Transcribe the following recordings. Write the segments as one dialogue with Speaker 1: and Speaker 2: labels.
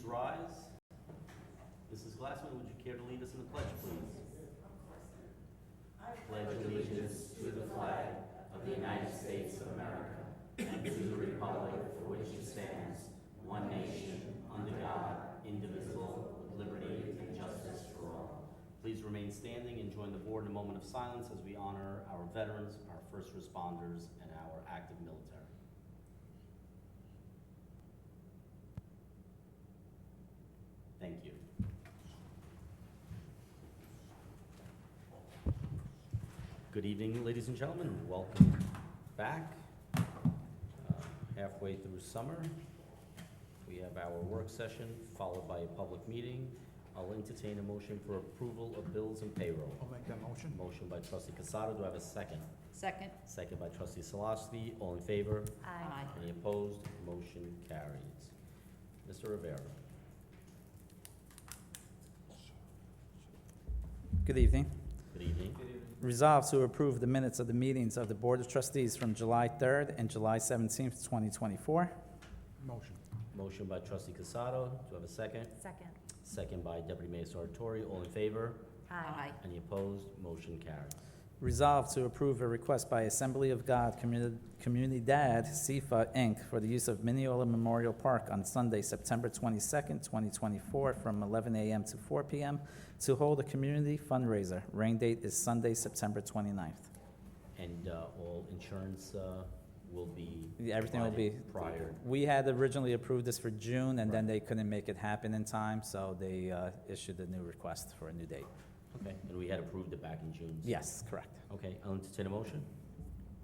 Speaker 1: please rise? Mrs. Glassman, would you care to lead us in the pledge, please? I pledge allegiance to the flag of the United States of America and to the republic for which it stands, one nation, under God, indivisible, with liberty and justice for all. Please remain standing and join the board in a moment of silence as we honor our veterans, our first responders, and our active military. Thank you. Good evening, ladies and gentlemen. Welcome back. Halfway through summer, we have our work session followed by a public meeting. I'll entertain a motion for approval of bills and payroll.
Speaker 2: I'll make that motion.
Speaker 1: Motion by trustee Casado. Do I have a second?
Speaker 3: Second.
Speaker 1: Second by trustee Solosky. All in favor?
Speaker 3: Aye.
Speaker 1: Any opposed? Motion carries. Mr. Rivera.
Speaker 4: Good evening.
Speaker 1: Good evening.
Speaker 4: Resolved to approve the minutes of the meetings of the Board of Trustees from July 3rd and July 17th, 2024.
Speaker 2: Motion.
Speaker 1: Motion by trustee Casado. Do I have a second?
Speaker 3: Second.
Speaker 1: Second by deputy mayor Sartori. All in favor?
Speaker 3: Aye.
Speaker 1: Any opposed? Motion carries.
Speaker 4: Resolved to approve a request by Assembly of God Comunidad SIFA, Inc. for the use of Mineola Memorial Park on Sunday, September 22nd, 2024, from 11 a.m. to 4 p.m. to hold a community fundraiser. Rain date is Sunday, September 29th.
Speaker 1: And all insurance will be
Speaker 4: Everything will be,
Speaker 1: provided prior.
Speaker 4: we had originally approved this for June, and then they couldn't make it happen in time, so they issued a new request for a new date.
Speaker 1: Okay, and we had approved it back in June. So-
Speaker 4: Yes, correct.
Speaker 1: Okay, I'll entertain a motion.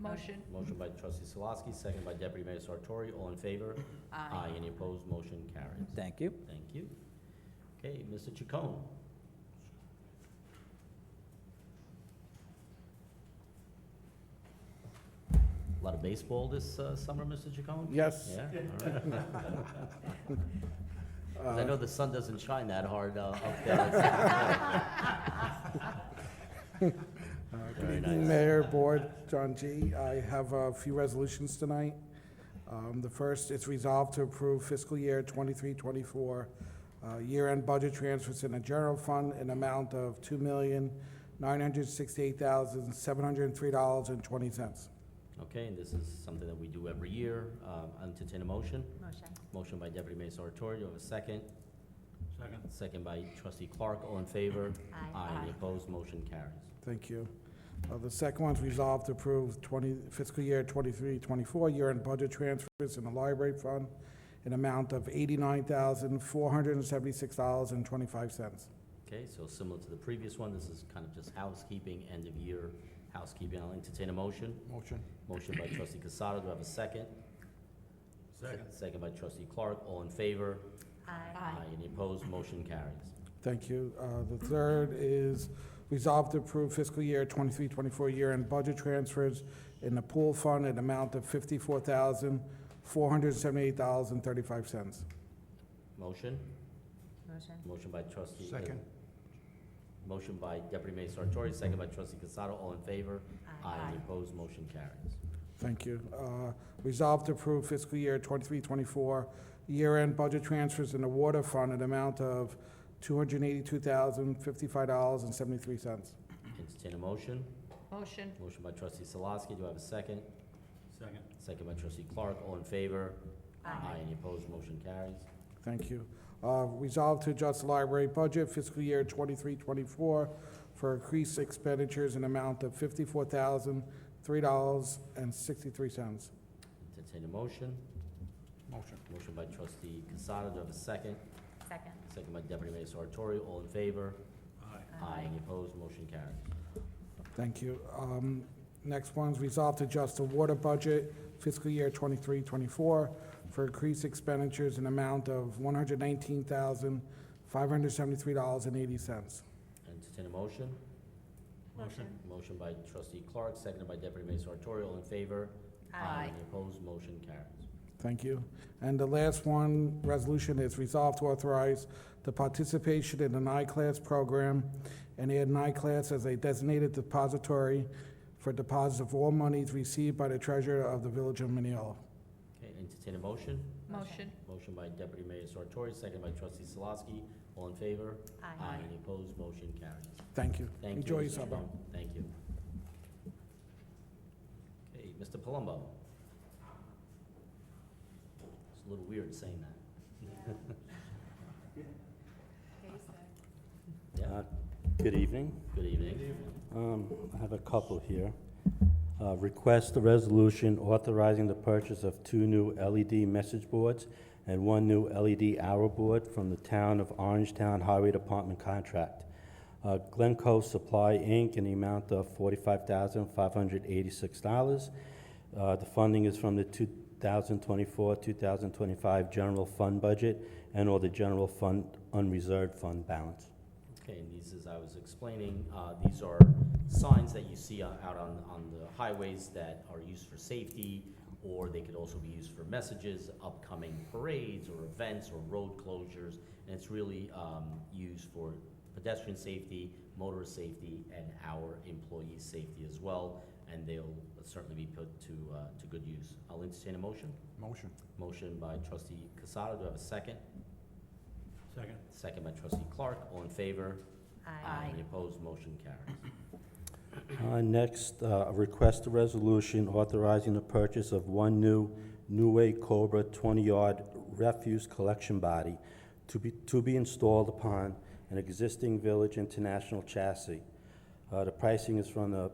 Speaker 3: Motion.
Speaker 1: Motion by trustee Solosky, second by deputy mayor Sartori. All in favor?
Speaker 3: Aye.
Speaker 1: Any opposed? Motion carries.
Speaker 4: Thank you.
Speaker 1: Thank you. Okay, Mr. Chacon. A lot of baseball this summer, Mr. Chacon?
Speaker 2: Yes.
Speaker 1: Yeah, all right. 'Cause I know the sun doesn't shine that hard up there.
Speaker 2: Good
Speaker 1: Very
Speaker 2: evening,
Speaker 1: nice.
Speaker 2: Mayor, Board, John G. I have a few resolutions tonight. The first, it's resolved to approve fiscal year 23-24 year-end budget transfers in the general fund in amount of $2,968,703.20.
Speaker 1: Okay, and this is something that we do every year. I'll entertain a motion.
Speaker 3: Motion.
Speaker 1: Motion by deputy mayor Sartori. Do you have a second?
Speaker 2: Second.
Speaker 1: Second by trustee Clark. All in favor?
Speaker 3: Aye.
Speaker 1: Any opposed? Motion carries.
Speaker 2: Thank you. The second one's resolved to approve fiscal year 23-24 year-end budget transfers in the library fund in amount of $89,476.25.
Speaker 1: Okay, so similar to the previous one, this is kind of just housekeeping, end of year housekeeping. I'll entertain a motion.
Speaker 2: Motion.
Speaker 1: Motion by trustee Casado. Do I have a second?
Speaker 2: Second.
Speaker 1: Second by trustee Clark. All in favor?
Speaker 3: Aye.
Speaker 1: Any opposed? Motion carries.
Speaker 2: Thank you. The third is resolved to approve fiscal year 23-24 year-end budget transfers in the pool fund in amount of $54,478.35.
Speaker 1: Motion?
Speaker 3: Motion.
Speaker 1: Motion by trustee.
Speaker 2: Second.
Speaker 1: Motion by deputy mayor Sartori, second by trustee Casado. All in favor? Any opposed? Motion carries.
Speaker 2: Thank you. Resolved to approve fiscal year 23-24 year-end budget transfers in the water fund in amount of $282,055.73.
Speaker 1: Entertain a motion.
Speaker 3: Motion.
Speaker 1: Motion by trustee Solosky. Do I have a second?
Speaker 2: Second.
Speaker 1: Second by trustee Clark. All in favor?
Speaker 3: Aye.
Speaker 1: Any opposed? Motion carries.
Speaker 2: Thank you. Resolved to adjust the library budget fiscal year 23-24 for increased expenditures in amount of $54,003.63.
Speaker 1: Entertain a motion.
Speaker 2: Motion.
Speaker 1: Motion by trustee Casado. Do I have a second?
Speaker 3: Second.
Speaker 1: Second by deputy mayor Sartori. All in favor? Any opposed? Motion carries.
Speaker 2: Thank you. Next one's resolved to adjust the water budget fiscal year 23-24 for increased expenditures in amount of $119,573.80.
Speaker 1: Entertain a motion.
Speaker 3: Motion.
Speaker 1: Motion by trustee Clark, seconded by deputy mayor Sartori. All in favor?
Speaker 3: Aye.
Speaker 1: Any opposed? Motion carries.
Speaker 2: Thank you. And the last one, resolution is resolved to authorize the participation in the NICLAS program and add NICLAS as a designated depository for deposits of all monies received by the treasurer of the Village of Mineola.
Speaker 1: Okay, entertain a motion.
Speaker 3: Motion.
Speaker 1: Motion by Deputy Mayor Sartori, second by Trustee Salosky. All in favor?
Speaker 3: Aye.
Speaker 1: Any opposed? Motion carries.
Speaker 2: Thank you.
Speaker 1: Thank you.
Speaker 2: Enjoy
Speaker 1: Mr.
Speaker 2: your supper.
Speaker 1: Strong. Thank you. Okay, Mr. Palumbo. It's a little weird saying that. Yeah,
Speaker 5: Good evening.
Speaker 1: good evening.
Speaker 5: I have a couple here. Request a resolution authorizing the purchase of 2 new LED message boards and 1 new LED hour board from the Town of Orangetown Highway Department contract. Glencoe Supply, Inc., in the amount of $45,586. The funding is from the 2024-2025 general fund budget and/or the general fund unreserved fund balance.
Speaker 1: Okay, and these, as I was explaining, these are signs that you see out on the highways that are used for safety, or they could also be used for messages, upcoming parades or events or road closures. And it's really used for pedestrian safety, motorist safety, and our employees' safety as well. And they'll certainly be put to good use. I'll entertain a motion.
Speaker 2: Motion.
Speaker 1: Motion by Trustee Casado. Do I have a second?
Speaker 6: Second.
Speaker 1: Second by Trustee Clark. All in favor?
Speaker 3: Aye.
Speaker 1: Any opposed? Motion carries.
Speaker 5: Next, request a resolution authorizing the purchase of 1 new New Cobra 20-yard refuse collection body to be installed upon an existing Village International chassis. The pricing is from the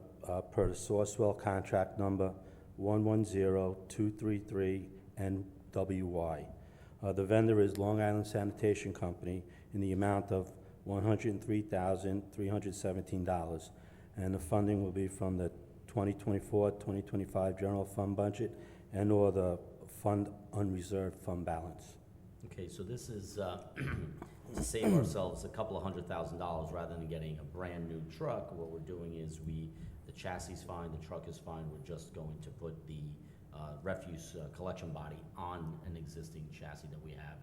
Speaker 5: per the Sourcewell contract number 110233 NWY. The vendor is Long Island Sanitation Company in the amount of $103,317, and the funding will be from the 2024-2025 general fund budget and/or the fund unreserved fund balance.
Speaker 1: Okay, so this is to save ourselves a couple of $100,000 rather than getting a brand-new truck. What we're doing is the chassis is fine, the truck is fine, we're just going to put the refuse collection body on an existing chassis that we have,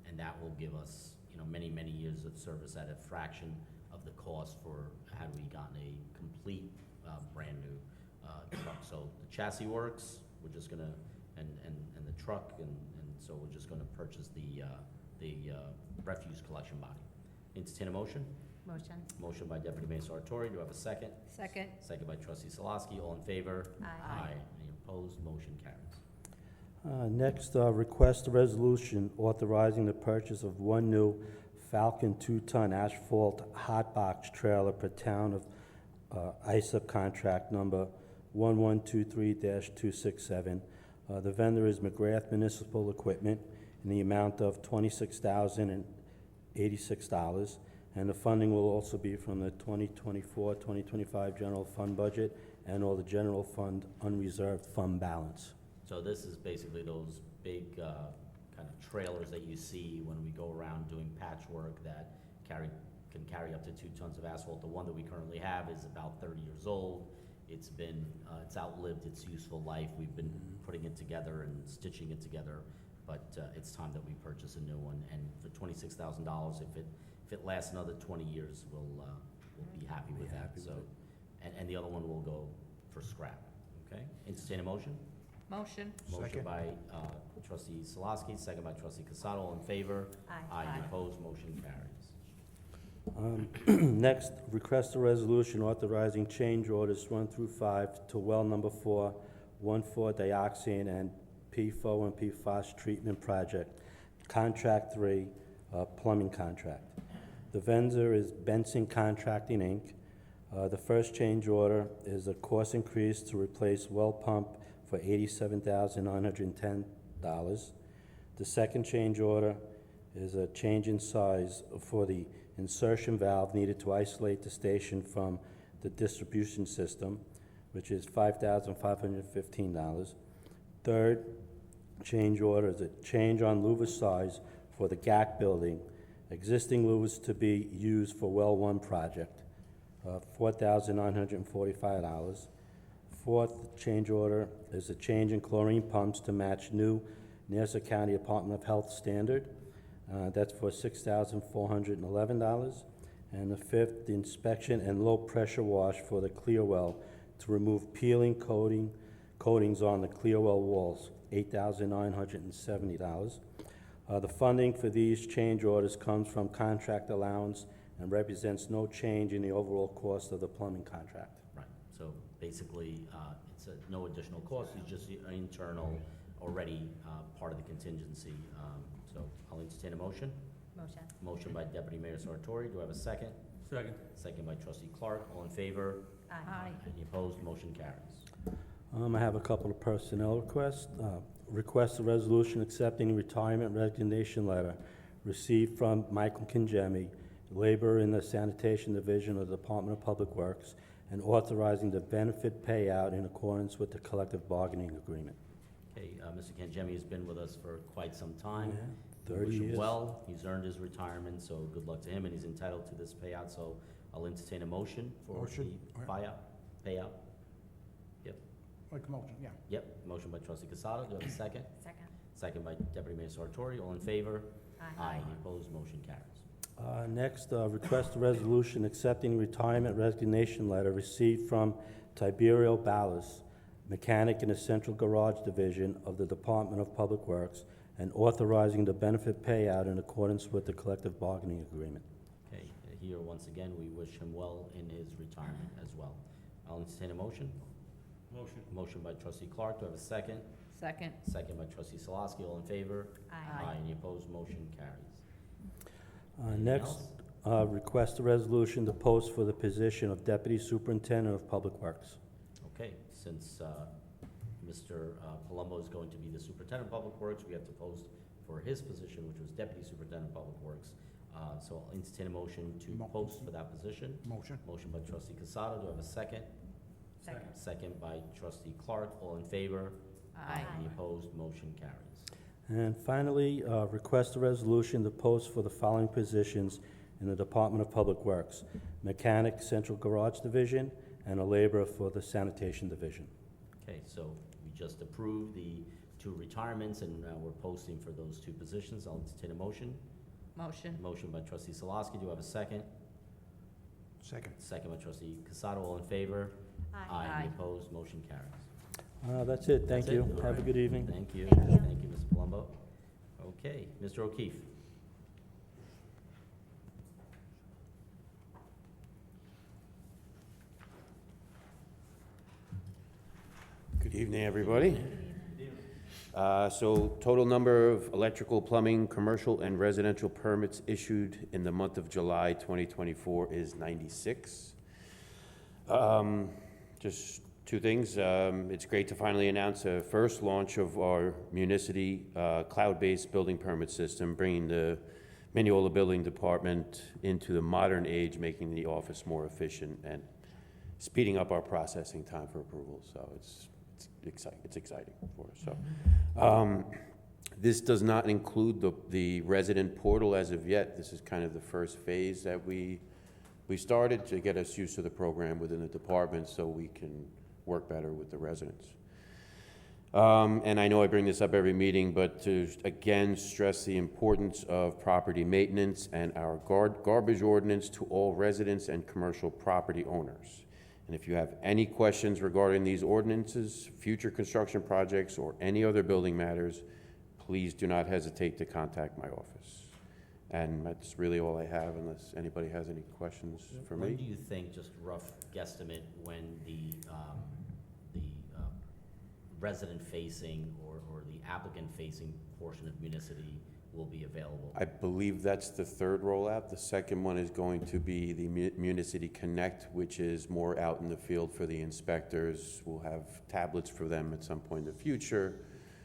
Speaker 1: and that will give us, many, many years of service at a fraction of the cost for had we gotten a complete brand-new truck. So the chassis works, we're just gonna, and the truck, and so we're just gonna purchase the refuse collection body. Entertain a motion?
Speaker 3: Motion.
Speaker 1: Motion by Deputy Mayor Sartori. Do I have a second?
Speaker 3: Second.
Speaker 1: Second by Trustee Salosky. All in favor?
Speaker 3: Aye.
Speaker 1: Any opposed? Motion carries.
Speaker 5: Next, request a resolution authorizing the purchase of 1 new Falcon 2-ton asphalt hot box trailer per Town of ISA contract number 1123-267. The vendor is McGrath Municipal Equipment in the amount of $26,086, and the funding will also be from the 2024-2025 general fund budget and/or the general fund unreserved fund balance.
Speaker 1: So this is basically those big kind of trailers that you see when we go around doing patchwork that can carry up to 2 tons of asphalt. The one that we currently have is about 30 years old. It's outlived its useful life. We've been putting it together and stitching it together, but it's time that we purchase a new one. And for $26,000, if it lasts another 20 years, we'll be happy with that. So, and the other one will go for scrap. Okay. Entertain a motion.
Speaker 3: Motion.
Speaker 1: Motion by Trustee Salosky, second by Trustee Casado. All in favor?
Speaker 3: Aye.
Speaker 1: Any opposed? Motion carries.
Speaker 5: Next, request a resolution authorizing change orders 1 through 5 to well number 4, 1,4-dioxane and PFOA and PFOS treatment project, contract 3, plumbing contract. The vendor is Benson Contracting, Inc. The first change order is a cost increase to replace well pump for $87,910. The second change order is a change in size for the insertion valve needed to isolate the station from the distribution system, which is $5,515. Third change order is a change on louver size for the GAC building, existing louvers to be used for well 1 project, $4,945. Fourth change order is a change in chlorine pumps to match new Nassau County Department of Health standard. That's for $6,411. And the fifth, the inspection and low pressure wash for the clear well to remove peeling, coating, coatings on the Clearwell walls, $8,970. The funding for these change orders comes from contract allowance and represents no change in the overall cost of the plumbing contract.
Speaker 1: Right, so basically, it's no additional cost, it's just an internal, already part of the contingency. So I'll entertain a motion.
Speaker 3: Motion.
Speaker 1: Motion by Deputy Mayor Sartori, do I have a second?
Speaker 6: Second.
Speaker 1: Second by Trustee Clark, all in favor?
Speaker 3: Aye.
Speaker 1: Any opposed? Motion carries.
Speaker 5: I have a couple of personnel requests. Request a resolution accepting retirement resignation letter received from Michael Kinjemi, laborer in the sanitation division of the Department of Public Works, and authorizing the benefit payout in accordance with the collective bargaining agreement.
Speaker 1: Okay, Mr. Kanjemi has been with us for quite some time.
Speaker 5: Yeah,
Speaker 1: We
Speaker 5: 30
Speaker 1: wish him
Speaker 5: years.
Speaker 1: well, he's earned his retirement, so good luck to him, and he's entitled to this payout, so I'll entertain a motion for
Speaker 2: Motion.
Speaker 1: the payout.
Speaker 2: Like a motion, yeah.
Speaker 1: Yep, motion by Trustee Casado, do I have a second?
Speaker 3: Second.
Speaker 1: Second by Deputy Mayor Sartori, all in favor?
Speaker 3: Aye.
Speaker 1: Any opposed? Motion carries.
Speaker 5: Next, request a resolution accepting retirement resignation letter received from Tiberio Ballas, mechanic in the Central Garage Division of the Department of Public Works, and authorizing the benefit payout in accordance with the collective bargaining agreement.
Speaker 1: Okay, here, once again, we wish him well in his retirement as well. I'll entertain a motion.
Speaker 6: Motion.
Speaker 1: Motion by Trustee Clark, do I have a second?
Speaker 3: Second.
Speaker 1: Second by Trustee Salaski, all in favor?
Speaker 3: Aye.
Speaker 1: Any opposed? Motion carries.
Speaker 5: Next, request a resolution to post for the position of Deputy Superintendent of Public Works.
Speaker 1: Okay, since Mr. Palumbo is going to be the Superintendent of Public Works, we have to post for his position, which was Deputy Superintendent of Public Works. So I'll entertain a motion to post for that position.
Speaker 2: Motion.
Speaker 1: Motion by Trustee Casado, do I have a second?
Speaker 3: Second.
Speaker 1: Second by Trustee Clark, all in favor?
Speaker 3: Aye.
Speaker 1: Any opposed? Motion carries.
Speaker 5: And finally, request a resolution to post for the following positions in the Department of Public Works: mechanic, Central Garage Division, and a laborer for the Sanitation Division.
Speaker 1: Okay, so we just approved the 2 retirements, and now we're posting for those 2 positions. I'll entertain a motion.
Speaker 3: Motion.
Speaker 1: Motion by Trustee Salaski, do I have a second?
Speaker 2: Second.
Speaker 1: Second by Trustee Casado, all in favor? Any opposed? Motion carries.
Speaker 5: That's it. Thank
Speaker 1: That's it?
Speaker 5: you.
Speaker 1: All
Speaker 5: Have a
Speaker 1: right.
Speaker 5: good evening.
Speaker 1: Thank you.
Speaker 3: Thank you.
Speaker 1: Thank you, Mr. Palumbo. Okay, Mr. O'Keefe.
Speaker 7: Good evening, everybody. So total number of electrical, plumbing, commercial, and residential permits issued in the month of July 2024 is 96. Just 2 things. It's great to finally announce a first launch of our Municity cloud-based building permit system, bringing the Mineola Building Department into the modern age, making the office more efficient and speeding up our processing time for approval. So it's exciting for us. So, this does not include the resident portal as of yet. This is kind of the first phase that we started to get us used to the program within the department so we can work better with the residents. And I know I bring this up every meeting, but to again stress the importance of property maintenance and our garbage ordinance to all residents and commercial property owners. And if you have any questions regarding these ordinances, future construction projects, or any other building matters, please do not hesitate to contact my office. And that's really all I have, unless anybody has any questions for
Speaker 1: When
Speaker 7: me.
Speaker 1: do you think, just rough guesstimate, when the resident-facing or the applicant-facing portion of Municity will be available?
Speaker 7: I believe that's the 3rd rollout. The second one is going to be the Municity Connect, which is more out in the field for the inspectors. We'll have tablets for them at some point in the future.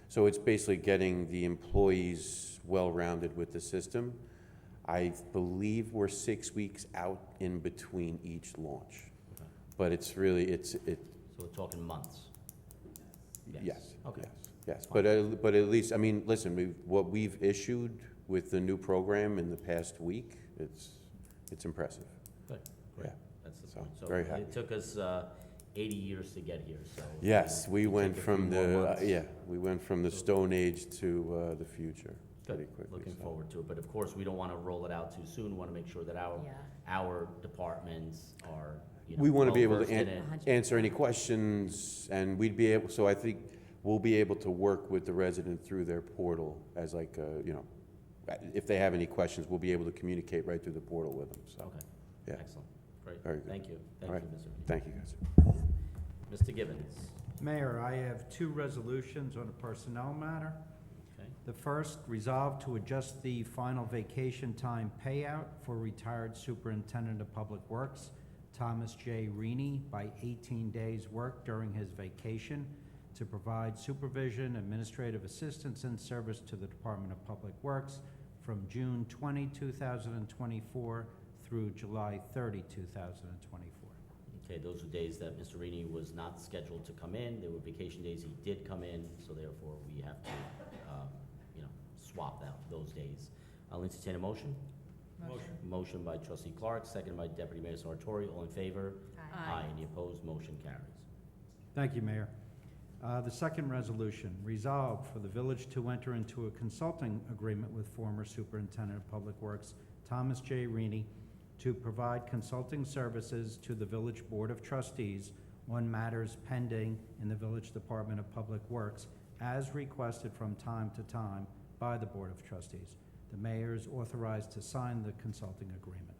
Speaker 7: So it's basically getting the employees well-rounded with the system. I believe we're 6 weeks out in between each launch.
Speaker 1: Okay.
Speaker 7: But it's really,
Speaker 1: So we're talking months?
Speaker 7: yes.
Speaker 1: Okay.
Speaker 7: Yes, but at least, I mean, listen, what we've issued with the new program in the past week, it's impressive.
Speaker 1: Good, great.
Speaker 7: Yeah.
Speaker 1: That's the
Speaker 7: So,
Speaker 1: point. So
Speaker 7: very happy.
Speaker 1: it took us 80 years to get here, so.
Speaker 7: Yes, we
Speaker 1: it
Speaker 7: went
Speaker 1: took a few
Speaker 7: from
Speaker 1: more
Speaker 7: the,
Speaker 1: months.
Speaker 7: we went from the Stone Age to the future pretty
Speaker 1: Good,
Speaker 7: quickly.
Speaker 1: looking
Speaker 7: so.
Speaker 1: forward to it, but of course, we don't want to roll it out too soon, we want to make sure that our departments are you know,
Speaker 7: We want to be able
Speaker 1: well-versed
Speaker 7: to
Speaker 1: in it.
Speaker 7: answer any questions, and we'd be able, so I think we'll be able to work with the resident through their portal as like, you know, if they have any questions, we'll be able to communicate right through the portal with them, so.
Speaker 1: Okay,
Speaker 7: Yeah.
Speaker 1: excellent, great.
Speaker 7: Very good.
Speaker 1: Thank you,
Speaker 7: All
Speaker 1: thank
Speaker 7: right.
Speaker 1: you, Mr. Reed.
Speaker 7: Thank you, guys.
Speaker 1: Mr. Gibbons,
Speaker 6: Mayor, I have two resolutions on a personnel matter.
Speaker 1: okay,
Speaker 6: The first, resolve to adjust the final vacation time payout for retired Superintendent of Public Works, Thomas J. Reaney, by 18 days' work during his vacation to provide supervision, administrative assistance, and service to the Department of Public Works from June 20, 2024 through July 30, 2024.
Speaker 1: okay, those were days that Mr. Reedy was not scheduled to come in, they were vacation days, he did come in, so therefore we have to, you know, swap out those days. I'll entertain a motion. Motion by trustee Clark, seconded by deputy mayor Sartori, all in favor?
Speaker 3: Aye.
Speaker 1: Any opposed, motion carries.
Speaker 6: Thank you, Mayor. The second resolution, resolved for the village to enter into a consulting agreement with former Superintendent of Public Works, Thomas J. Reaney, to provide consulting services to the Village Board of Trustees on matters pending in the Village Department of Public Works, as requested from time to time by the Board of Trustees. The mayor is authorized to sign the consulting agreement.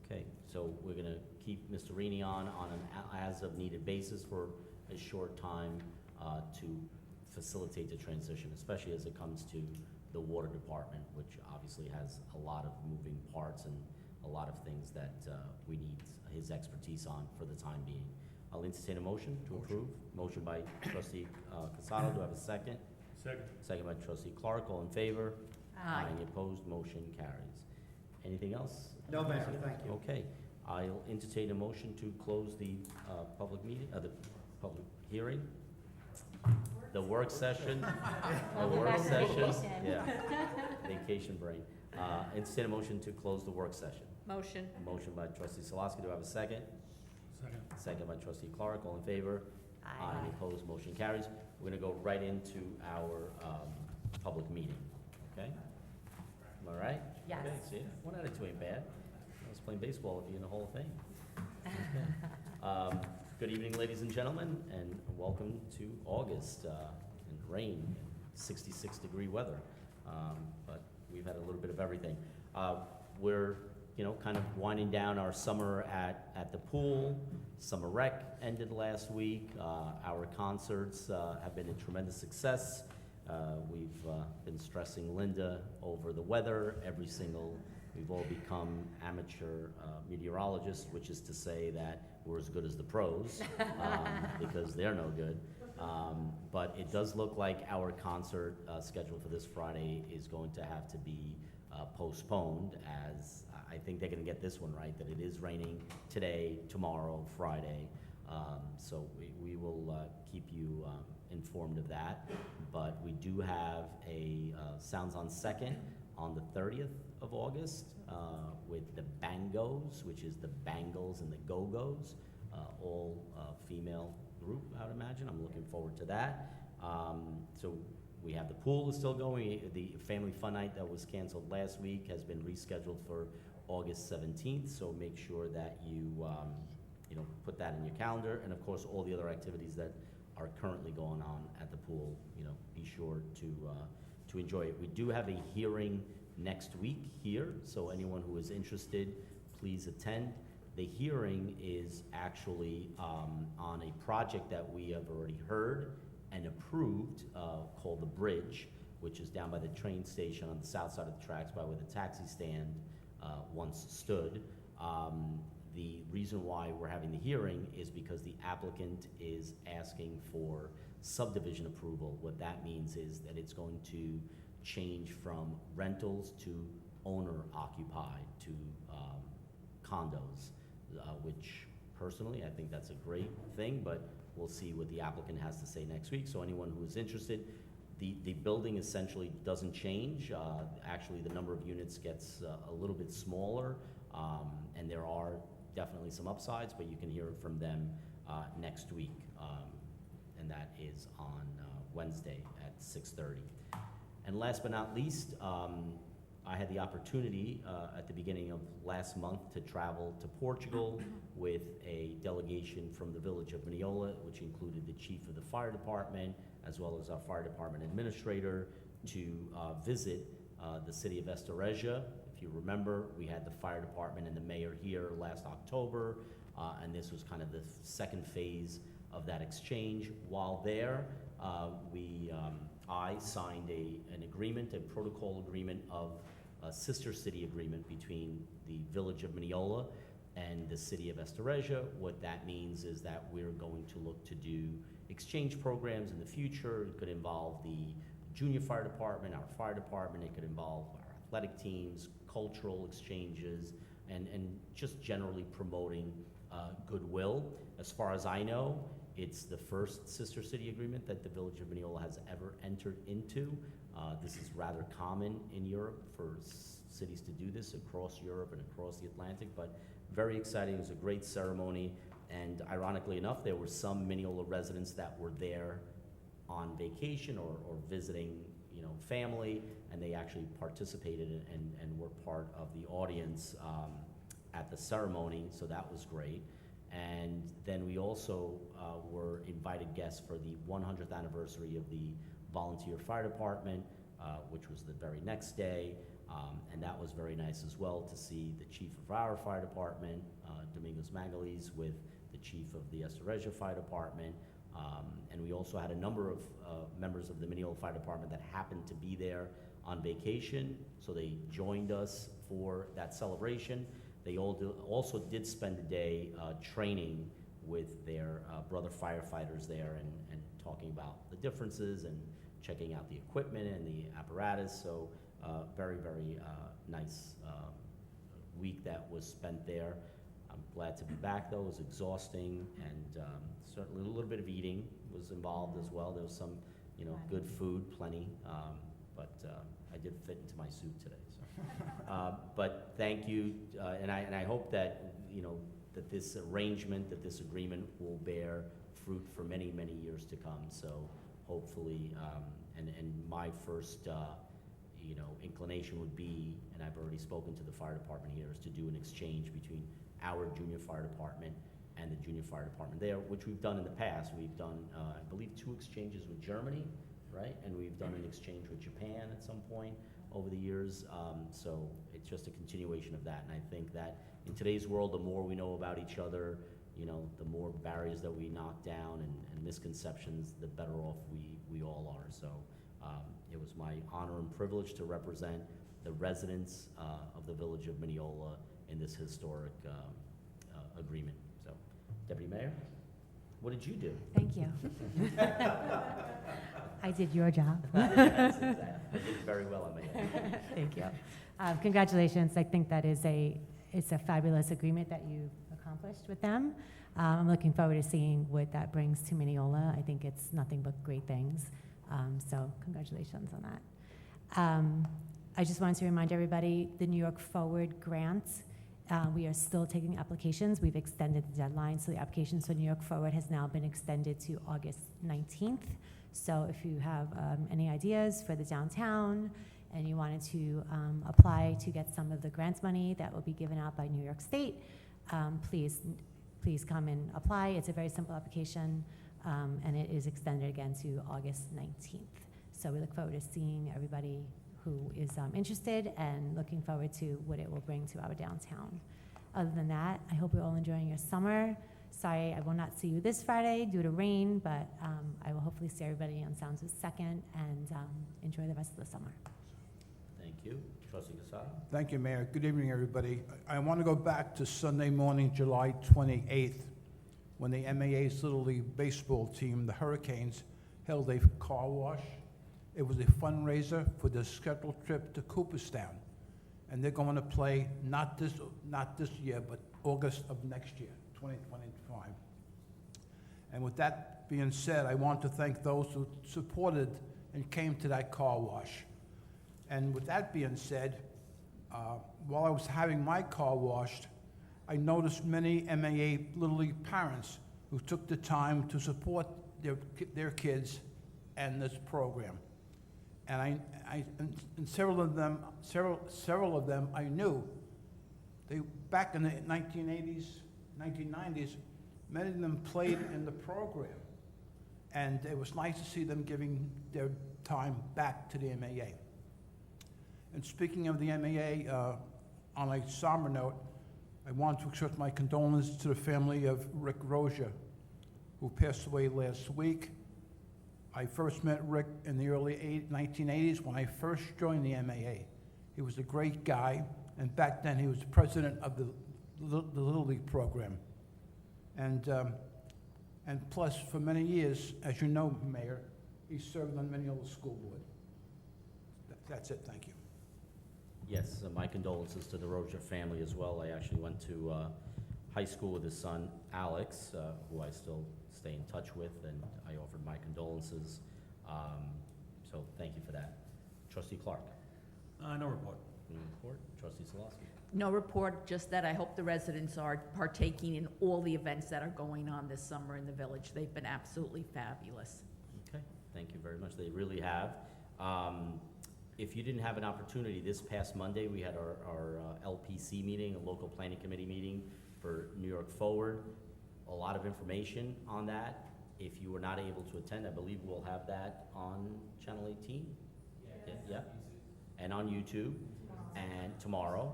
Speaker 1: Okay, so we're gonna keep Mr. Reedy on an as-of-needed basis for a short time to facilitate the transition, especially as it comes to the water department, which obviously has a lot of moving parts and a lot of things that we need his expertise on for the time being. I'll entertain a motion to approve. Motion by trustee Casado, do I have a second?
Speaker 6: Second.
Speaker 1: Second by trustee Clark, all in favor?
Speaker 3: Aye.
Speaker 1: Any opposed, motion carries. Anything else?
Speaker 6: No, Mayor, thank you.
Speaker 1: Okay, I'll entertain a motion to close the public meeting, the public hearing, the work session, the work session, yeah, vacation brain. Entertain a motion to close the work session.
Speaker 3: Motion.
Speaker 1: A motion by trustee Salaski, do I have a second?
Speaker 6: Second.
Speaker 1: Second by trustee Clark, all in favor? Any opposed, motion carries. We're gonna go right into our public meeting, okay? Am I right?
Speaker 3: Yes.
Speaker 1: Okay, see, 1 out of 2 ain't bad. I was playing baseball with you in the Hall of Fame. Good evening, ladies and gentlemen, and welcome to August, and rain, and 66-degree weather. But we've had a little bit of everything. We're, you know, kind of winding down our summer at the pool. Summer Rec ended last week. Our concerts have been a tremendous success. We've been stressing Linda over the weather. We've all become amateur meteorologists, which is to say that we're as good as the pros, because they're no good. But it does look like our concert scheduled for this Friday is going to have to be postponed, as I think they're gonna get this one right, that it is raining today, tomorrow, Friday. So we will keep you informed of that. But we do have a Sounds on Second on the 30th of August with the Bangos, which is the Bangles and the Go-Go's, all female group, I would imagine. I'm looking forward to that. So we have the pool is still going. The Family Fun Night that was canceled last week has been rescheduled for August 17th, so make sure that you put that in your calendar. And of course, all the other activities that are currently going on at the pool, be sure to enjoy it. We do have a hearing next week here, so anyone who is interested, please attend. The hearing is actually on a project that we have already heard and approved called The Bridge, which is down by the train station on the south side of the tracks by where the taxi stand once stood. The reason why we're having the hearing is because the applicant is asking for subdivision approval. What that means is that it's going to change from rentals to owner-occupied to condos, which personally, I think that's a great thing, but we'll see what the applicant has to say next week. So anyone who is interested, the building essentially doesn't change. Actually, the number of units gets a little bit smaller, and there are definitely some upsides, but you can hear it from them next week, and that is on Wednesday at 6:30. And last but not least, I had the opportunity at the beginning of last month to travel to Portugal with a delegation from the village of Mineola, which included the chief of the fire department, as well as our fire department administrator, to visit the city of Estereja. If you remember, we had the fire department and the mayor here last October, and this was kind of the second phase of that exchange. While there, I signed an agreement, a protocol agreement of a sister city agreement between the village of Mineola and the city of Estereja. What that means is that we're going to look to do exchange programs in the future. It could involve the junior fire department, our fire department. It could involve our athletic teams, cultural exchanges, and just generally promoting goodwill. As far as I know, it's the first sister city agreement that the village of Mineola has ever entered into. This is rather common in Europe for cities to do this across Europe and across the Atlantic, but very exciting. It was a great ceremony, and ironically enough, there were some Mineola residents that were there on vacation or visiting, family, and they actually participated and were part of the audience at the ceremony, so that was great. And then we also were invited guests for the 100th anniversary of the volunteer fire department, which was the very next day, and that was very nice as well to see the chief of our fire department, Domingos Magalhães, with the chief of the Estereja Fire Department, and we also had a number of members of the Mineola Fire Department that happened to be there on vacation, so they joined us for that celebration. They also did spend a day training with their brother firefighters there and talking about the differences and checking out the equipment and the apparatus. So very, very nice week that was spent there. I'm glad to be back though. It was exhausting, and certainly a little bit of eating was involved as well. There was some, good food, plenty, but I did fit into my suit today. So. But thank you, and I hope that, that this arrangement, that this agreement will bear fruit for many, many years to come. So hopefully, and my first, inclination would be, and I've already spoken to the fire department here, is to do an exchange between our junior fire department and the junior fire department there, which we've done in the past. We've done, I believe, 2 exchanges with Germany, right? And we've done an exchange with Japan at some point over the years. So it's just a continuation of that. And I think that in today's world, the more we know about each other, the more barriers that we knock down and misconceptions, the better off we all are. So it was my honor and privilege to represent the residents of the village of Mineola in this historic agreement. So, Deputy Mayor, what did you do?
Speaker 8: Thank you. I did your job.
Speaker 1: Yes, exactly. I did very well, I may add.
Speaker 8: Thank you. Congratulations. I think that it's a fabulous agreement that you've accomplished with them. I'm looking forward to seeing what that brings to Mineola. I think it's nothing but great things. So congratulations on that. I just wanted to remind everybody, the New York Forward grant, we are still taking applications. We've extended the deadline, so the applications for New York Forward has now been extended to August 19th. So if you have any ideas for the downtown and you wanted to apply to get some of the grant money that will be given out by New York State, please come and apply. It's a very simple application, and it is extended again to August 19th. So we look forward to seeing everybody who is interested and looking forward to what it will bring to our downtown. Other than that, I hope you're all enjoying your summer. Sorry, I will not see you this Friday due to rain, but I will hopefully see everybody on Sounds with Second, and enjoy the rest of the summer.
Speaker 1: Thank you. Trustee Casado?
Speaker 9: Thank you, Mayor. Good evening, everybody. I want to go back to Sunday morning, July 28th, when the MAA's Little League baseball team, the Hurricanes, held a car wash. It was a fundraiser for the scheduled trip to Cooperstown, and they're going to play not this year, but August of next year, 2025. And with that being said, I want to thank those who supported and came to that car wash. And with that being said, while I was having my car washed, I noticed many MAA Little League parents who took the time to support their kids and this program. and and several of them I knew. They, back in the 1980s, 1990s, many of them played in the program. And it was nice to see them giving their time back to the MAA. And speaking of the MAA, on a somber note, I want to express my condolences to the family of Rick Roja, who passed away last week. I first met Rick in the early 1980s when I first joined the MAA. He was a great guy, and back then he was president of the Little League program. And plus, for many years, as you know, Mayor, he served on Mineola School Board. That's it, thank you.
Speaker 1: Yes, my condolences to the Roger family as well. I actually went to high school with his son, Alex, who I still stay in touch with, and I offered my condolences. So thank you for that. Trustee Clark?
Speaker 10: No report.
Speaker 1: No report. Trustee Solosky?
Speaker 3: No report, just that I hope the residents are partaking in all the events that are going on this summer in the village. They've been absolutely fabulous.
Speaker 1: Okay, thank you very much. They really have. If you didn't have an opportunity, this past Monday, we had our LPC meeting, a local planning committee meeting for New York Forward. A lot of information on that. If you were not able to attend, I believe we'll have that on Channel 18? Yeah. And on YouTube, and tomorrow.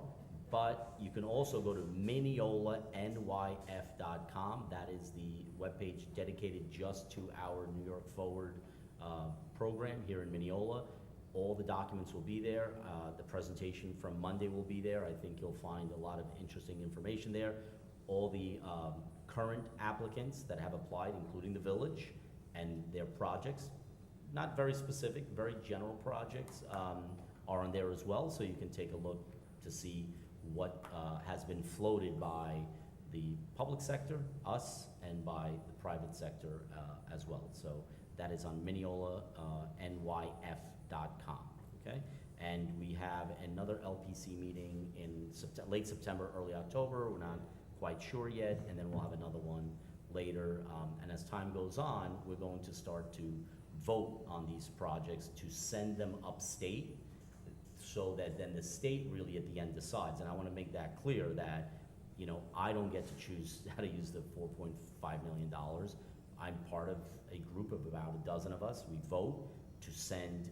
Speaker 1: But you can also go to MineolaNYF.com. That is the webpage dedicated just to our New York Forward program here in Mineola. All the documents will be there. The presentation from Monday will be there. I think you'll find a lot of interesting information there. All the current applicants that have applied, including the village, and their projects, not very specific, very general projects, are on there as well, so you can take a look to see what has been floated by the public sector, us, and by the private sector as well. So that is on MineolaNYF.com, okay? And we have another LPC meeting in late September, early October. We're not quite sure yet, and then we'll have another one later. And as time goes on, we're going to start to vote on these projects to send them upstate, so that then the state really at the end decides. And I want to make that clear that, you know, I don't get to choose how to use the $4.5 million. I'm part of a group of about a dozen of us. We vote to send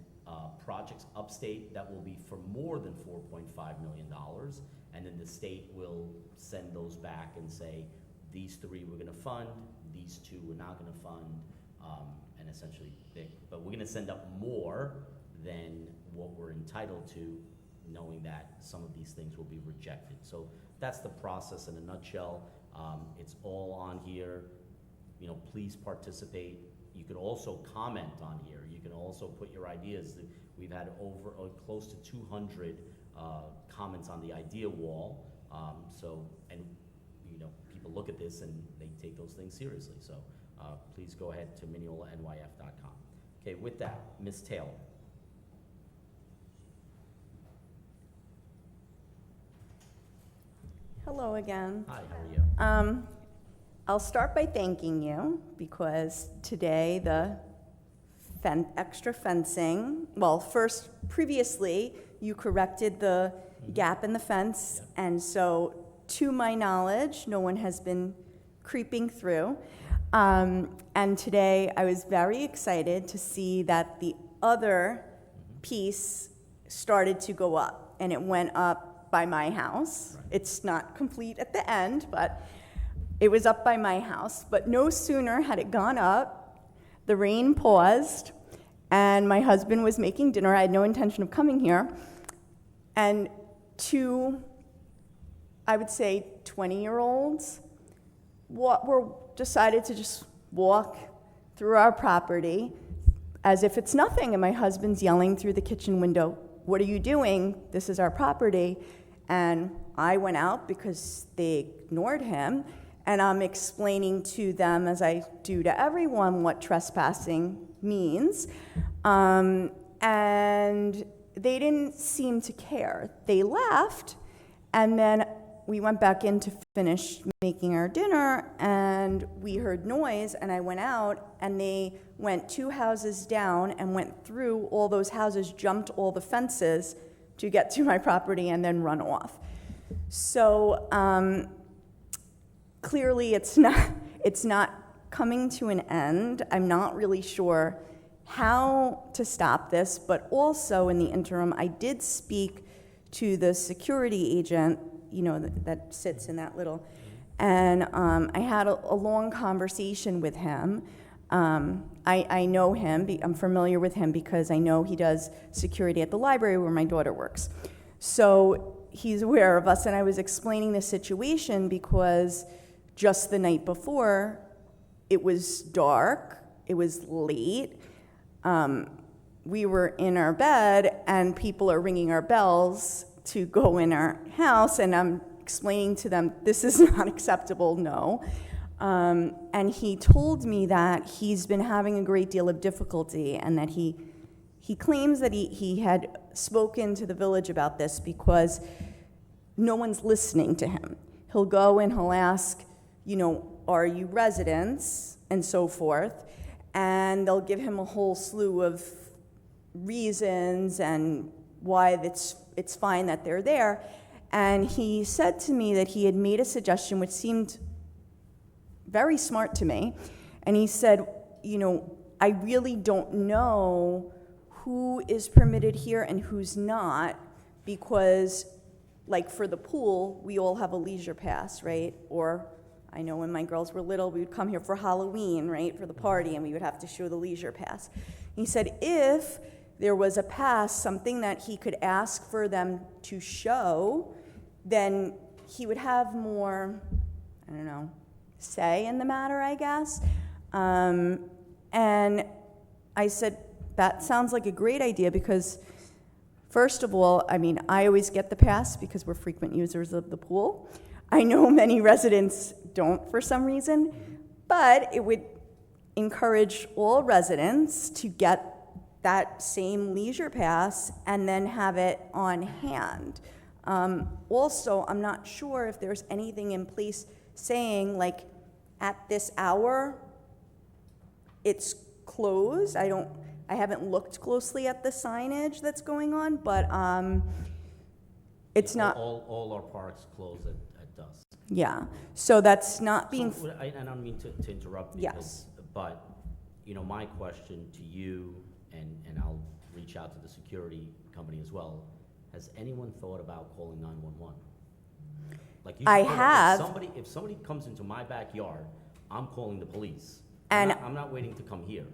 Speaker 1: projects upstate that will be for more than $4.5 million. And then the state will send those back and say, these three we're gonna fund, these two we're not gonna fund, and essentially, but we're gonna send up more than what we're entitled to, knowing that some of these things will be rejected. So that's the process in a nutshell. It's all on here. You know, please participate. You could also comment on here. You can also put your ideas. We've had over close to 200 comments on the idea wall. And you know, people look at this and they take those things seriously. So please go ahead to MineolaNYF.com. Okay, with that, Ms. Taylor.
Speaker 11: Hello again.
Speaker 1: Hi, how are you?
Speaker 11: I'll start by thanking you because today the extra fencing, well, first, previously, you corrected the gap in the fence, and so, to my knowledge, no one has been creeping through. And today, I was very excited to see that the other piece started to go up, and it went up by my house. Right. It's not complete at the end, but it was up by my house. But no sooner had it gone up, the rain paused, and my husband was making dinner. I had no intention of coming here. And two, I would say, 20-year-olds decided to just walk through our property as if it's nothing. And my husband's yelling through the kitchen window, "What are you doing? This is our property." And I went out because they ignored him. And I'm explaining to them, as I do to everyone, what trespassing means. And they didn't seem to care. They left, and then we went back in to finish making our dinner, and we heard noise, and I went out, and they went 2 houses down and went through all those houses, jumped all the fences to get to my property and then run off. So clearly it's not coming to an end. I'm not really sure how to stop this, but also in the interim, I did speak to the security agent, that sits in that little, and I had a long conversation with him. I know him, I'm familiar with him because I know he does security at the library where my daughter works. So he's aware of us, and I was explaining the situation because just the night before, it was dark, it was late, we were in our bed, and people are ringing our bells to go in our house, and I'm explaining to them, this is not acceptable, no. And he told me that he's been having a great deal of difficulty, and that he claims that he had spoken to the village about this because no one's listening to him. He'll go and he'll ask, are you residents, and so forth, and they'll give him a whole slew of reasons and why it's fine that they're there. And he said to me that he had made a suggestion which seemed very smart to me. And he said, I really don't know who is permitted here and who's not, because like for the pool, we all have a leisure pass, right? Or I know when my girls were little, we would come here for Halloween, right, for the party, and we would have to show the leisure pass. He said if there was a pass, something that he could ask for them to show, then he would have more, say in the matter, I guess. And I said, that sounds like a great idea because, first of all, I always get the pass because we're frequent users of the pool. I know many residents don't for some reason, but it would encourage all residents to get that same leisure pass and then have it on hand. Also, I'm not sure if there's anything in place saying, like, at this hour, it's closed. I haven't looked closely at the signage that's going on, but it's not.
Speaker 1: All our parks close at dusk.
Speaker 11: Yeah, so that's not being.
Speaker 1: So, I don't mean to interrupt.
Speaker 11: Yes.
Speaker 1: But, my question to you, and I'll reach out to the security company as well, has anyone thought about calling 911? Like you
Speaker 11: I
Speaker 1: said,
Speaker 11: have.
Speaker 1: If somebody comes into my backyard, I'm calling the police.
Speaker 11: And
Speaker 1: I'm not waiting to come here.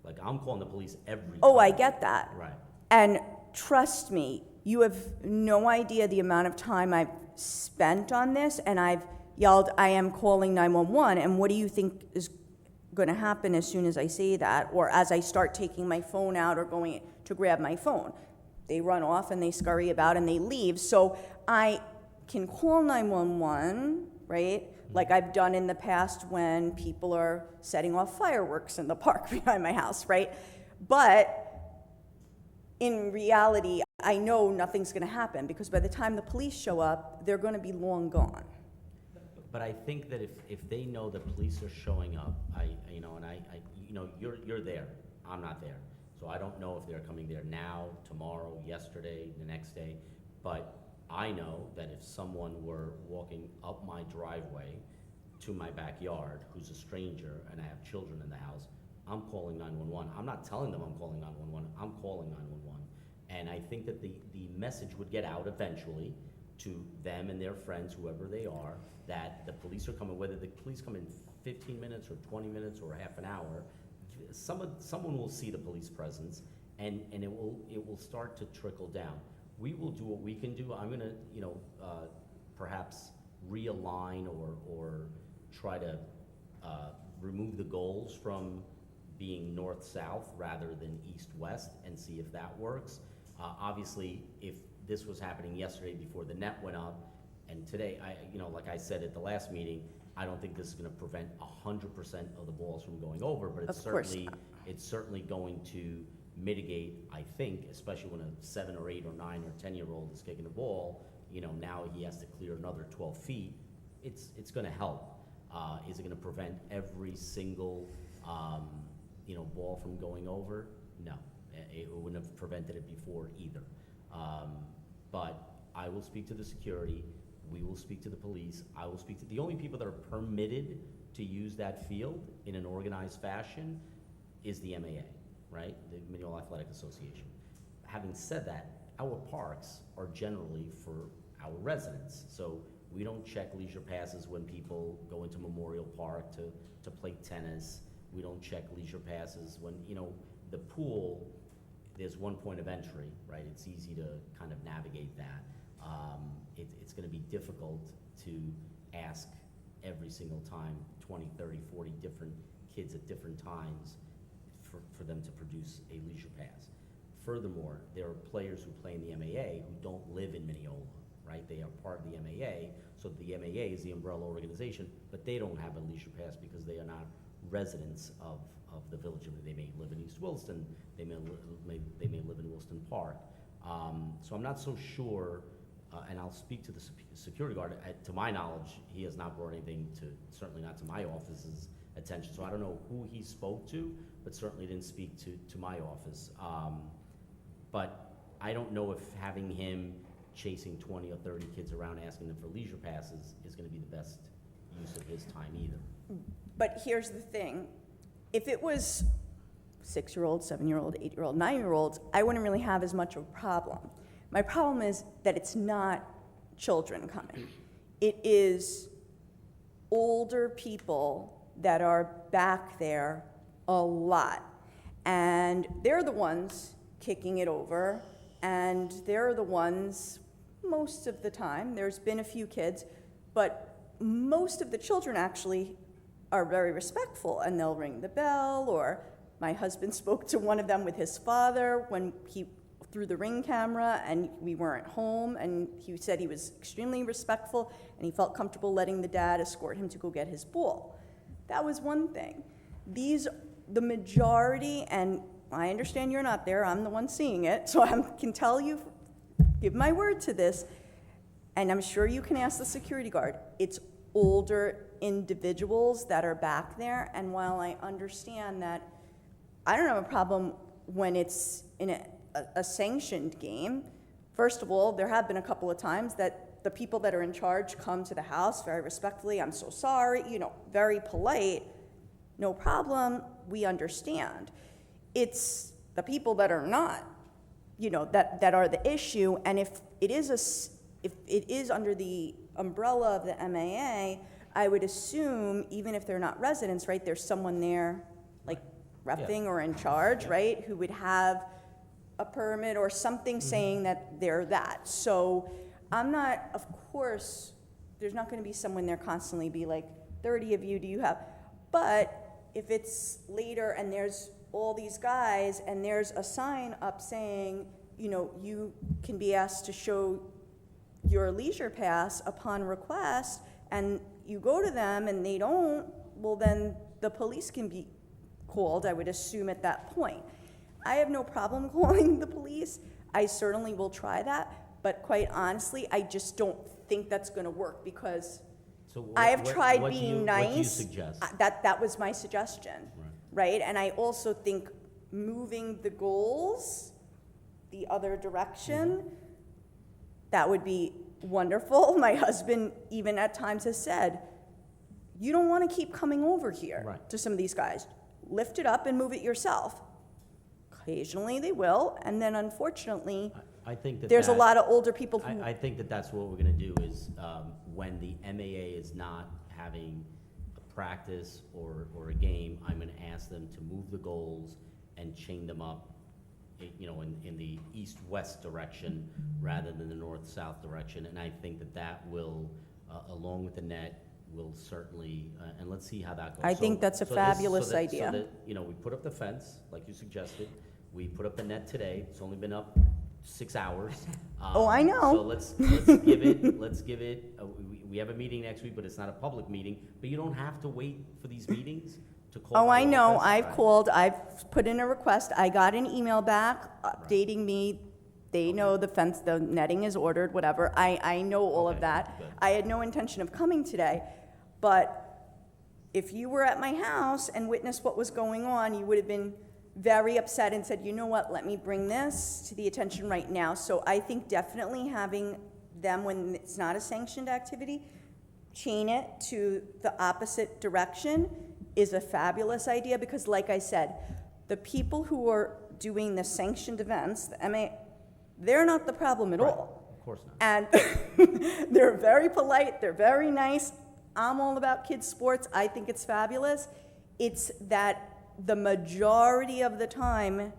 Speaker 1: Like, I'm calling the police every time.
Speaker 11: Oh, I get that.
Speaker 1: Right.
Speaker 11: And trust me, you have no idea the amount of time I've spent on this, and I've yelled, I am calling 911, and what do you think is going to happen as soon as I say that, or as I start taking my phone out or going to grab my phone? They run off and they scurry about and they leave. So I can call 911, right? Like I've done in the past when people are setting off fireworks in the park behind my house, right? But in reality, I know nothing's going to happen because by the time the police show up, they're going to be long gone.
Speaker 1: But I think that if they know the police are showing up, you're there, I'm not there. So I don't know if they're coming there now, tomorrow, yesterday, the next day. But I know that if someone were walking up my driveway to my backyard, who's a stranger, and I have children in the house, I'm calling 911. I'm not telling them I'm calling 911, I'm calling 911. And I think that the message would get out eventually to them and their friends, whoever they are, that the police are coming, whether the police come in 15 minutes or 20 minutes or half an hour, someone will see the police presence, and it will start to trickle down. We will do what we can do. I'm gonna, perhaps realign or try to remove the goals from being north-south rather than east-west and see if that works. Obviously, if this was happening yesterday before the net went up, and today, like I said at the last meeting, I don't think this is going to prevent 100% of the balls from going over, but it's certainly going to mitigate, I think, especially when a 7 or 8 or 9 or 10-year-old is kicking the ball, now he has to clear another 12 feet, it's gonna help. Is it gonna prevent every single, ball from going over? No, it wouldn't have prevented it before either. But I will speak to the security, we will speak to the police, I will speak to, the only people that are permitted to use that field in an organized fashion is the MAA, right? The Mineola Athletic Association. Having said that, our parks are generally for our residents. So we don't check leisure passes when people go into Memorial Park to play tennis. We don't check leisure passes when, the pool, there's one point of entry, right? It's easy to kind of navigate that. It's gonna be difficult to ask every single time 20, 30, 40 different kids at different times for them to produce a leisure pass. Furthermore, there are players who play in the MAA who don't live in Mineola, right? They are part of the MAA, so the MAA is the umbrella organization, but they don't have a leisure pass because they are not residents of the village. They may live in East Williston, they may live in Williston Park. So I'm not so sure, and I'll speak to the security guard. To my knowledge, he has not brought anything certainly not to my office's attention. So I don't know who he spoke to, but certainly didn't speak to my office. But I don't know if having him chasing 20 or 30 kids around asking them for leisure passes is gonna be the best use of his time either.
Speaker 11: But here's the thing, if it was 6-year-olds, 7-year-old, 8-year-old, 9-year-olds, I wouldn't really have as much of a problem. My problem is that it's not children coming. It is older people that are back there a lot. And they're the ones kicking it over, and they're the ones, most of the time, there's been a few kids, but most of the children actually are very respectful, and they'll ring the bell, or my husband spoke to one of them with his father when he through the Ring camera, and we weren't home, and he said he was extremely respectful, and he felt comfortable letting the dad escort him to go get his ball. That was one thing. The majority, and I understand you're not there, I'm the one seeing it, so I can tell you, give my word to this, and I'm sure you can ask the security guard, it's older individuals that are back there, and while I understand that, I don't have a problem when it's in a sanctioned game. First of all, there have been a couple of times that the people that are in charge come to the house very respectfully, I'm so sorry, very polite, no problem, we understand. It's the people that are not, that are the issue, and if it is under the umbrella of the MAA, I would assume, even if they're not residents, right, there's someone there, like repping or in charge, right, who would have a permit or something saying that they're that. So I'm not, of course, there's not gonna be someone there constantly be like, 30 of you, do you have? But if it's later and there's all these guys and there's a sign up saying, you can be asked to show your leisure pass upon request, and you go to them and they don't, well then the police can be called, I would assume at that point. I have no problem calling the police. I certainly will try that, but quite honestly, I just don't think that's gonna work because
Speaker 1: So
Speaker 11: I have tried
Speaker 1: what
Speaker 11: being
Speaker 1: What do you
Speaker 11: nice.
Speaker 1: suggest?
Speaker 11: That was my suggestion, right? And I also think moving the goals the other direction, that would be wonderful. My husband even at times has said, you don't want to keep coming over here to some of these guys. Lift it up and move it yourself. Occasionally they will, and then unfortunately,
Speaker 1: I think that
Speaker 11: there's a lot of older people who...
Speaker 1: I think that's what we're gonna do is, when the MAA is not having a practice or a game, I'm gonna ask them to move the goals and chain them up, in the east-west direction rather than the north-south direction. And I think that will, along with the net, will certainly, and let's see how that goes.
Speaker 11: I think that's a fabulous idea.
Speaker 1: So that, we put up the fence, like you suggested. We put up the net today. It's only been up 6 hours.
Speaker 11: Oh, I know.
Speaker 1: So let's give it, we have a meeting next week, but it's not a public meeting. But you don't have to wait for these meetings to call.
Speaker 11: Oh, I
Speaker 1: the
Speaker 11: know,
Speaker 1: office.
Speaker 11: I've called, I've put in a request, I got an email back updating me They know the fence, the netting is ordered, whatever. I know all of
Speaker 1: Okay,
Speaker 11: that.
Speaker 1: good.
Speaker 11: I had no intention of coming today, but if you were at my house and witnessed what was going on, you would have been very upset and said, you know what, let me bring this to the attention right now. So I think definitely having them, when it's not a sanctioned activity, chain it to the opposite direction is a fabulous idea, because like I said, the people who are doing the sanctioned events, the MA, they're not the problem at all.
Speaker 1: Of course not.
Speaker 11: And they're very polite, they're very nice. I'm all about kids' sports, I think it's fabulous. It's that the majority of the time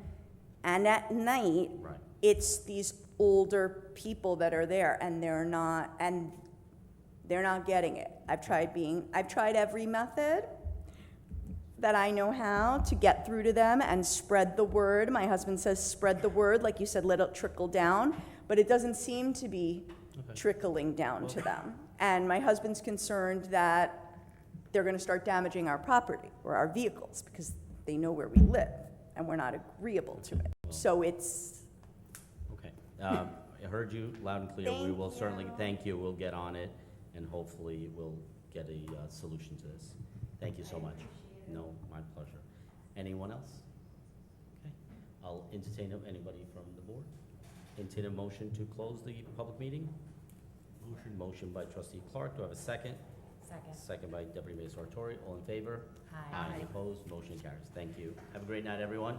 Speaker 11: and at night,
Speaker 1: Right.
Speaker 11: it's these older people that are there, and they're not getting it. I've tried every method that I know how to get through to them and spread the word. My husband says, spread the word, like you said, let it trickle down, but it doesn't seem to be trickling down to them. And my husband's concerned that they're gonna start damaging our property or our vehicles, because they know where we live, and we're not agreeable to it. So it's,
Speaker 1: Okay. I heard you loud and clear. We
Speaker 11: Thank
Speaker 1: will certainly,
Speaker 11: you.
Speaker 1: thank you. We'll get on it, and hopefully we'll get a solution to this. Thank you so much. No, my pleasure. Anyone else? Okay. I'll entertain anybody from the board. Entertain a motion to close the public meeting. Motion by trustee Clark. Do I have a second?
Speaker 8: Second.
Speaker 1: Second by deputy mayor Sartori. All in favor?
Speaker 8: Aye.
Speaker 1: Opposed? Motion carries. Thank you. Have a great night, everyone.